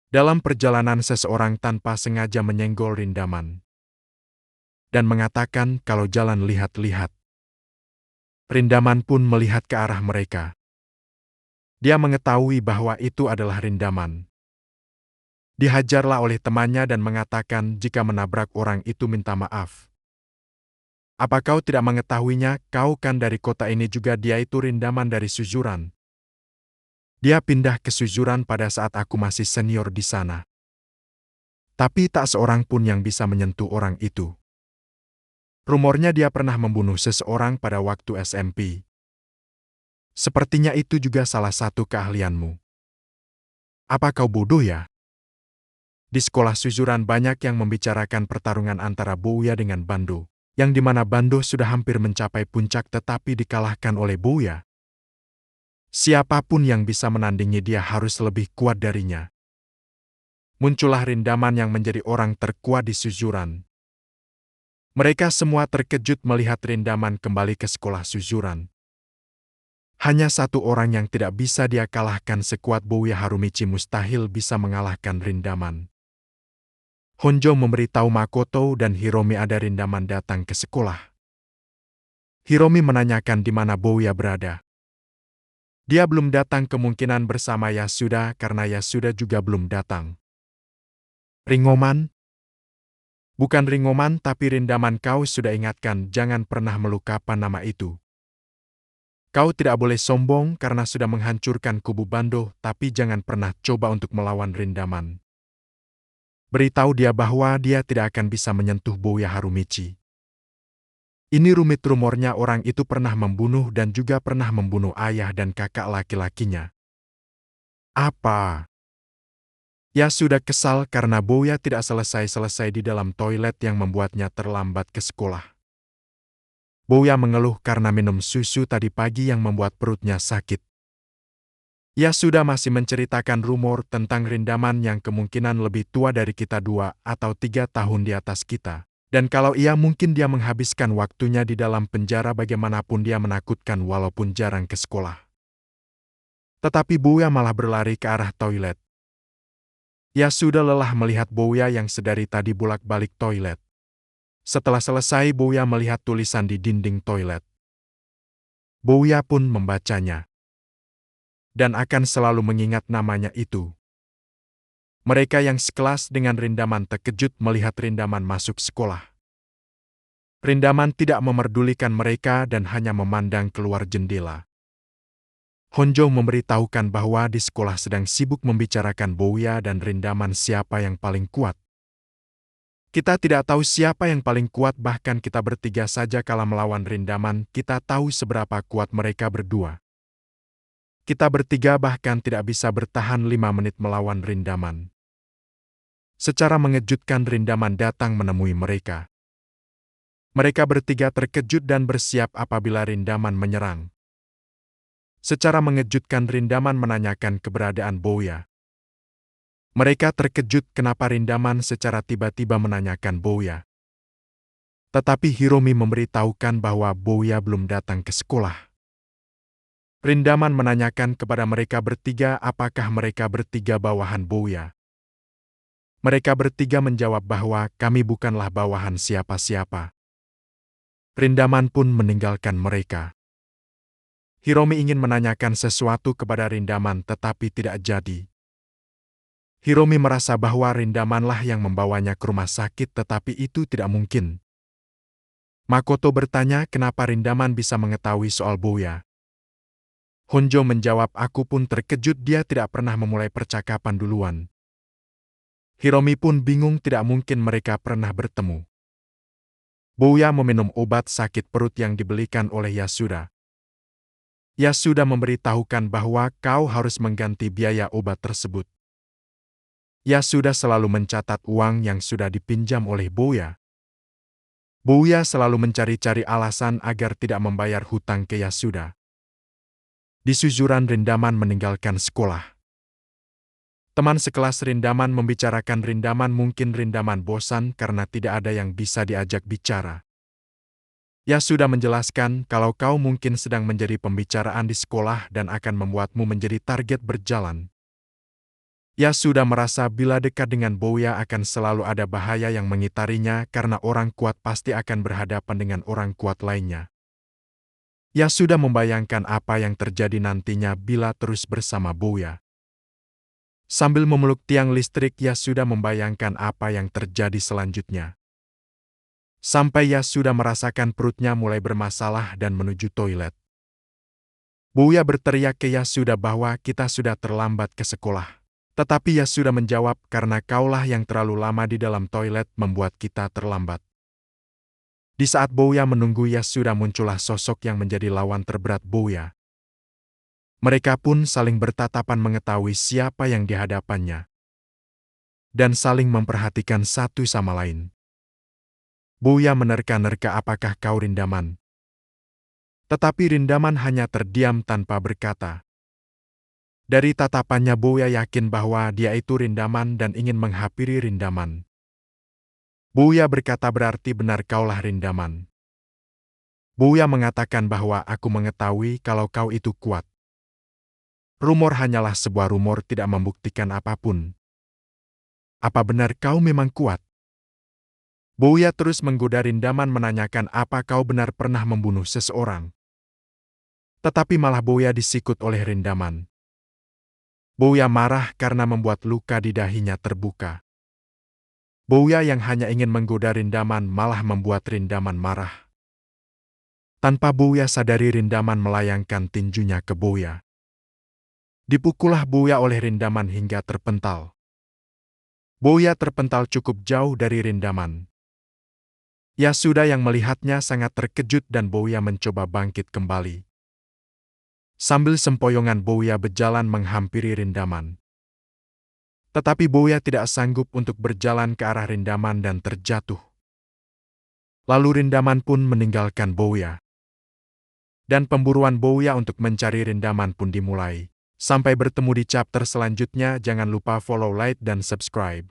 Dalam perjalanan seseorang tanpa sengaja menyenggol Rindaman dan mengatakan kalau jalan lihat-lihat. Rindaman pun melihat ke arah mereka. Dia mengetahui bahwa itu adalah Rindaman. Dihajarlah oleh temannya dan mengatakan jika menabrak orang itu minta maaf. Apa kau tidak mengetahuinya, kau kan dari kota ini juga, dia itu Rindaman dari Suzuran. Dia pindah ke Suzuran pada saat aku masih senior di sana. Tapi tak seorang pun yang bisa menyentuh orang itu. Rumornya dia pernah membunuh seseorang pada waktu SMP. Sepertinya itu juga salah satu keahlianmu. Apa kau bodoh ya? Di sekolah Suzuran banyak yang membicarakan pertarungan antara Bouya dengan Bando, yang dimana Bando sudah hampir mencapai puncak tetapi dikalahkan oleh Bouya. Siapapun yang bisa menandingi dia harus lebih kuat darinya. Muncullah Rindaman yang menjadi orang terkuat di Suzuran. Mereka semua terkejut melihat Rindaman kembali ke sekolah Suzuran. Hanya satu orang yang tidak bisa dia kalahkan sekuat Bouya Harumichi, mustahil bisa mengalahkan Rindaman. Honjo memberitahu Makoto dan Hiromi ada Rindaman datang ke sekolah. Hiromi menanyakan di mana Bouya berada. Dia belum datang, kemungkinan bersama Yasuda karena Yasuda juga belum datang. Ringoman? Bukan Ringoman tapi Rindaman, kau sudah ingatkan jangan pernah melupakan nama itu. Kau tidak boleh sombong karena sudah menghancurkan kubu Bando, tapi jangan pernah coba untuk melawan Rindaman. Beritahu dia bahwa dia tidak akan bisa menyentuh Bouya Harumichi. Ini rumit, rumornya orang itu pernah membunuh dan juga pernah membunuh ayah dan kakak laki-lakinya. Apa? Ya sudah kesal karena Bouya tidak selesai-selesai di dalam toilet yang membuatnya terlambat ke sekolah. Bouya mengeluh karena minum susu tadi pagi yang membuat perutnya sakit. Ya sudah masih menceritakan rumor tentang Rindaman yang kemungkinan lebih tua dari kita 2 atau 3 tahun di atas kita. Dan kalau iya mungkin dia menghabiskan waktunya di dalam penjara, bagaimanapun dia menakutkan walaupun jarang ke sekolah. Tetapi Bouya malah berlari ke arah toilet. Ya sudah lelah melihat Bouya yang sedari tadi bolak-balik toilet. Setelah selesai Bouya melihat tulisan di dinding toilet. Bouya pun membacanya. Dan akan selalu mengingat namanya itu. Mereka yang sekelas dengan Rindaman terkejut melihat Rindaman masuk sekolah. Rindaman tidak memerdulikan mereka dan hanya memandang keluar jendela. Honjo memberitahukan bahwa di sekolah sedang sibuk membicarakan Bouya dan Rindaman siapa yang paling kuat. Kita tidak tahu siapa yang paling kuat, bahkan kita bertiga saja kalah melawan Rindaman, kita tahu seberapa kuat mereka berdua. Kita bertiga bahkan tidak bisa bertahan 5 menit melawan Rindaman. Secara mengejutkan Rindaman datang menemui mereka. Mereka bertiga terkejut dan bersiap apabila Rindaman menyerang. Secara mengejutkan Rindaman menanyakan keberadaan Bouya. Mereka terkejut kenapa Rindaman secara tiba-tiba menanyakan Bouya. Tetapi Hiromi memberitahukan bahwa Bouya belum datang ke sekolah. Rindaman menanyakan kepada mereka bertiga apakah mereka bertiga bawahan Bouya. Mereka bertiga menjawab bahwa kami bukanlah bawahan siapa-siapa. Rindaman pun meninggalkan mereka. Hiromi ingin menanyakan sesuatu kepada Rindaman tetapi tidak jadi. Hiromi merasa bahwa Rindamanlah yang membawanya ke rumah sakit, tetapi itu tidak mungkin. Makoto bertanya kenapa Rindaman bisa mengetahui soal Bouya. Honjo menjawab, aku pun terkejut, dia tidak pernah memulai percakapan duluan. Hiromi pun bingung, tidak mungkin mereka pernah bertemu. Bouya meminum obat sakit perut yang dibelikan oleh Yasuda. Yasuda memberitahukan bahwa kau harus mengganti biaya obat tersebut. Yasuda selalu mencatat uang yang sudah dipinjam oleh Bouya. Bouya selalu mencari-cari alasan agar tidak membayar hutang ke Yasuda. Di Suzuran Rindaman meninggalkan sekolah. Teman sekelas Rindaman membicarakan Rindaman, mungkin Rindaman bosan karena tidak ada yang bisa diajak bicara. Yasuda menjelaskan kalau kau mungkin sedang menjadi pembicaraan di sekolah dan akan membuatmu menjadi target berjalan. Yasuda merasa bila dekat dengan Bouya akan selalu ada bahaya yang mengitarinya karena orang kuat pasti akan berhadapan dengan orang kuat lainnya. Yasuda membayangkan apa yang terjadi nantinya bila terus bersama Bouya. Sambil memeluk tiang listrik, Yasuda membayangkan apa yang terjadi selanjutnya. Sampai Yasuda merasakan perutnya mulai bermasalah dan menuju toilet. Bouya berteriak ke Yasuda bahwa kita sudah terlambat ke sekolah. Tetapi Yasuda menjawab, karena kaulah yang terlalu lama di dalam toilet membuat kita terlambat. Di saat Bouya menunggu Yasuda, muncullah sosok yang menjadi lawan terberat Bouya. Mereka pun saling bertatapan mengetahui siapa yang di hadapannya. Dan saling memperhatikan satu sama lain. Bouya menerka-nerka, apakah kau Rindaman? Tetapi Rindaman hanya terdiam tanpa berkata. Dari tatapannya Bouya yakin bahwa dia itu Rindaman dan ingin menghampiri Rindaman. Bouya berkata, berarti benar kaulah Rindaman. Bouya mengatakan bahwa aku mengetahui kalau kau itu kuat. Rumor hanyalah sebuah rumor, tidak membuktikan apapun. Apa benar kau memang kuat? Bouya terus menggoda Rindaman menanyakan apa kau benar pernah membunuh seseorang. Tetapi malah Bouya disikut oleh Rindaman. Bouya marah karena membuat luka di dahinya terbuka. Bouya yang hanya ingin menggoda Rindaman malah membuat Rindaman marah. Tanpa Bouya sadari, Rindaman melayangkan tinjunya ke Bouya. Dipukullah Bouya oleh Rindaman hingga terpental. Bouya terpental cukup jauh dari Rindaman. Yasuda yang melihatnya sangat terkejut dan Bouya mencoba bangkit kembali. Sambil sempoyongan Bouya berjalan menghampiri Rindaman. Tetapi Bouya tidak sanggup untuk berjalan ke arah Rindaman dan terjatuh. Lalu Rindaman pun meninggalkan Bouya. Dan pemburuan Bouya untuk mencari Rindaman pun dimulai. Sampai bertemu di chapter selanjutnya, jangan lupa follow, like, dan subscribe.